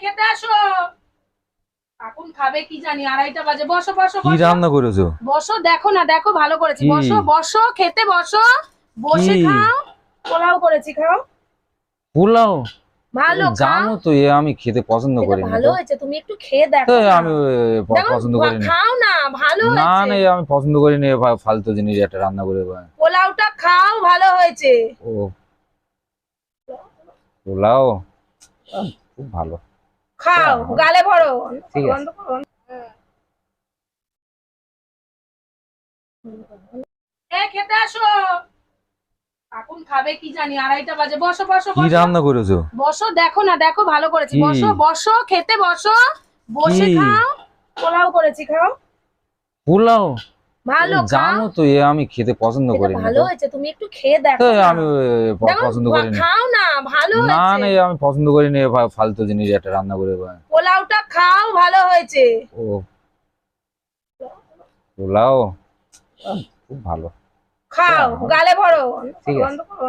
খেতে আসো। এখন খাবে কি জানি, 2:30 বাজে। বসো বসো কি বসো। রান্না করেছো? বসো, দেখো না, দেখো ভালো করেছি। কি? বসো বসো, খেতে বসো। কি? বসে খাও। পোলাও করেছি, খাও। পোলাও? ভালো, খাও। জানো তো আমি খেতে পছন্দ এটা করি না ভালো তো। হয়েছে, তুমি একটু খেয়ে দেখো না। আমি দেখো, পছন্দ করি না। খাও না, ভালো না হয়েছে। না, আমি পছন্দ করি না ফালতু জিনিস একটা রান্না করে পোলাওটা খাও, ভালো হয়েছে। ও পোলাও? খুব ভালো। খাও, গালে ভরো। ঠিক আছে। বন্ধ করো। খেতে আসো। এখন খাবে কি জানি, 2:30 বাজে। বসো বসো কি বসো। রান্না করেছো? বসো, দেখো না, দেখো ভালো করেছি। কি? বসো বসো, খেতে বসো। কি? বসে খাও। পোলাও করেছি, খাও। পোলাও? ভালো, খাও। জানো তো আমি খেতে পছন্দ এটা করি না ভালো তো। হয়েছে, তুমি একটু খেয়ে দেখো না। আমি দেখো, পছন্দ করি না। খাও না, ভালো না হয়েছে। না, আমি পছন্দ করি না ফালতু জিনিস একটা রান্না করে পোলাওটা খাও, ভালো হয়েছে। ও পোলাও? খুব ভালো। খাও, গালে ভরো। ঠিক আছে। বন্ধ করো।